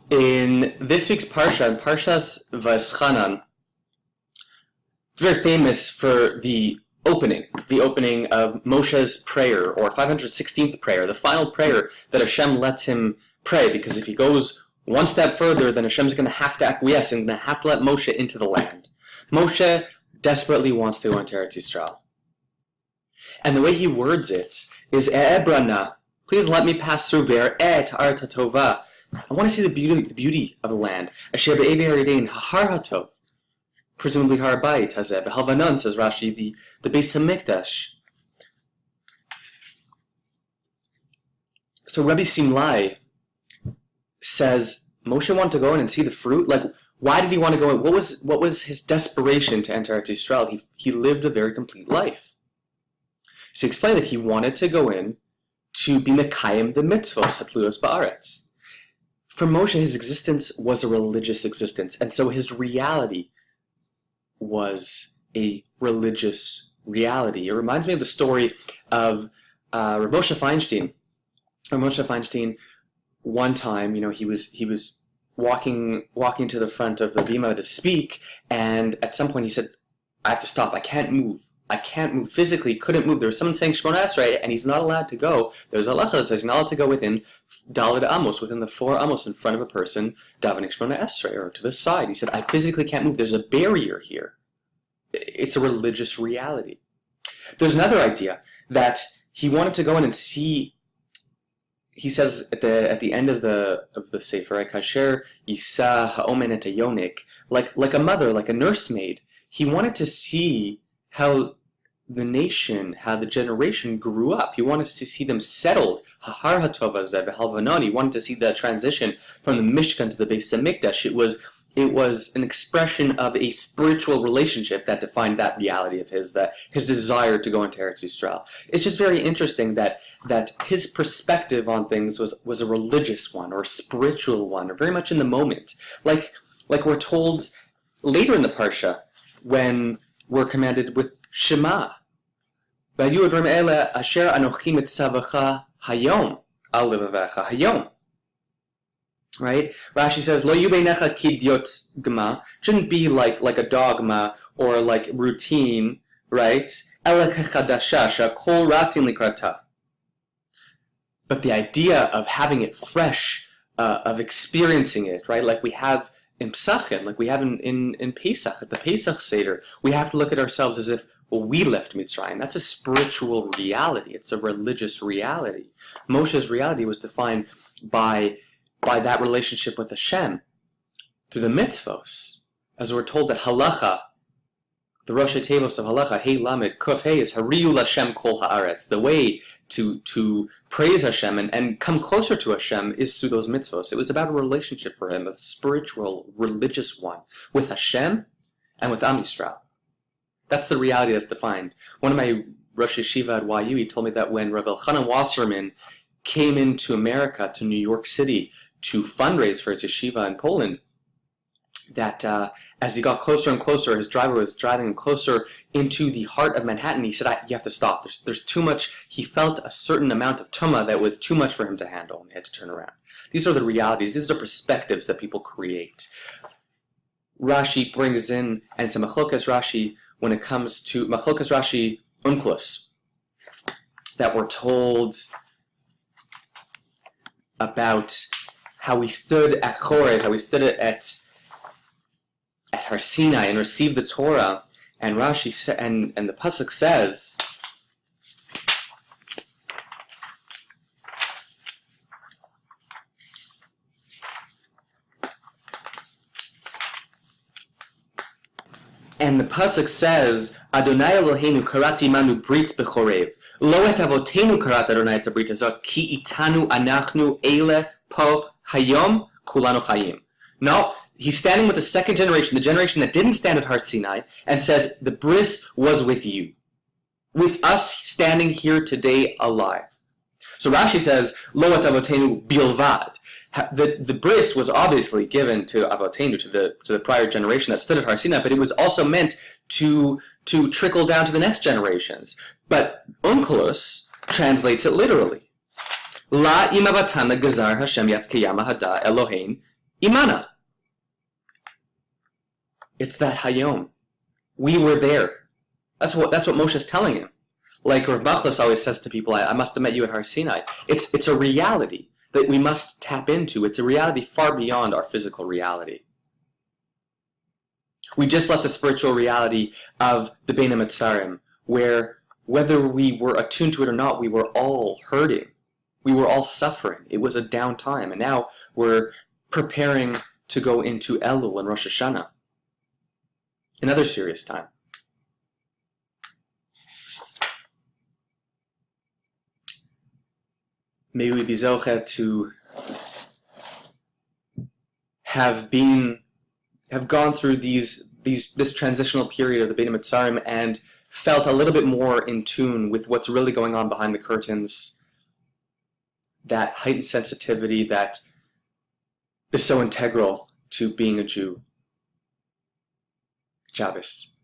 In this week's Parsha, in Parshas V'eschanan, it's very famous for the opening of Moshe's prayer, or 516th prayer, the final prayer that Hashem lets him pray, because if he goes one step further, then Hashem's going to have to acquiesce and going to have to let Moshe into the land. Moshe desperately wants to go into Eretz Yisrael. And the way he words it is, E'ebrana, please let me pass through Ve'er Ta'arta Tova. I want to see the beauty of the land. Asher be'evi haridain hahar hatov. Presumably Har Bayit hazeh. V'halvanon, says Rashi, the Beis HaMikdash. So Rabbi Simlai says Moshe wanted to go in and see the fruit. Like, why did he want to go in? What was his desperation to enter Eretz Yisrael? He lived a very complete life. So he explained that he wanted to go in to be mekayim the mitzvos hatluos ba'aretz. For Moshe, his existence was a religious existence, and so his reality was a religious reality. It reminds me of the story of Rav Moshe Feinstein. Rav Moshe Feinstein, one time, he was walking to the front of the bima to speak, and at some point he said, "I have to stop. I can't move. Physically, couldn't move. There was someone saying Shemona Esrei, and he's not allowed to go. There's a halacha that says he's not allowed to go within Daled Amos, within the 4 Amos in front of a person, davening Shemona Esrei, or to the side. He said, I physically can't move. There's a barrier here. It's a religious reality. There's another idea that he wanted to go in and see. He says at the end of the Sefer, Kasher Yisa Ha'omen et Yonik, like a mother, like a nursemaid. He wanted to see how the nation, how the generation grew up. He wanted to see them settled. Hahar hatova zev. He wanted to see the transition from the Mishkan to the Beis HaMikdash. It was an expression of a spiritual relationship that defined that reality of his desire to go into Eretz Yisrael. It's just very interesting that his perspective on things was a religious one, or a spiritual one, or very much in the moment. Like we're told later in the Parsha, when we're commanded with Shema. Right? Rashi says, Lo yubenecha kidyot gma, shouldn't be like a dogma or like routine, right? Ela kechadasha kol ratzin likrata. But the idea of having it fresh, of experiencing it, right? Like we have in Pesachim, like we have in Pesach, at the Pesach Seder, we have to look at ourselves as if, well, we left Mitzrayim. That's a spiritual reality. It's a religious reality. Moshe's reality was defined by that relationship with Hashem through the mitzvos. As we're told that halacha, the Rosh Tevos of halacha, Hey Lamed, Kuf Hey, is Hariyu Lashem Kol Haaretz. The way to praise Hashem and come closer to Hashem is through those mitzvos. It was about a relationship for him, a spiritual, religious one, with Hashem and with Am Yisrael. That's the reality that's defined. One of my Rosh Yeshiva at YU, he told me that when Rav Elchanan Wasserman came into America, to New York City, to fundraise for his yeshiva in Poland, that as he got closer and closer, his driver was driving him closer into the heart of Manhattan. He said, you have to stop. There's too much. He felt a certain amount of tumah that was too much for him to handle, and he had to turn around. These are the realities. These are perspectives that people create. Rashi brings in, and it's a machlokas Rashi when it comes to machlokas Rashi Unklos, that we're told about how we stood at Choreb, how we stood at Har Sinai and received the Torah, and Rashi and the pasuk says, Adonai Eloheinu karati manu brit b'chorev. Lo et avotenu karat Adonai et brit hazot ki itanu anachnu ele po hayom kulanu chayim. No, he's standing with the second generation, the generation that didn't stand at Har Sinai, and says, the bris was with you. With us standing here today alive. So Rashi says, Lo et avotenu bilvad. The bris was obviously given to avotenu, to the prior generation that stood at Har Sinai, but it was also meant to trickle down to the next generations. But Onkelos translates it literally. La imavatana gazar Hashem yatkeyama hada Elohein Imana. It's that Hayom. We were there. That's what Moshe is telling him. Like Rav Machlis always says to people, I must have met you at Har Sinai. It's a reality that we must tap into. It's a reality far beyond our physical reality. We just left the spiritual reality of the Bein HaMetzarim, where whether we were attuned to it or not, we were all hurting. We were all suffering. It was a down time. And now we're preparing to go into Elul and Rosh Hashanah. Another serious time. May we be zocheh to have gone through this transitional period of the Bein HaMetzarim and felt a little bit more in tune with what's really going on behind the curtains, that heightened sensitivity that is so integral to being a Jew. Shabbos.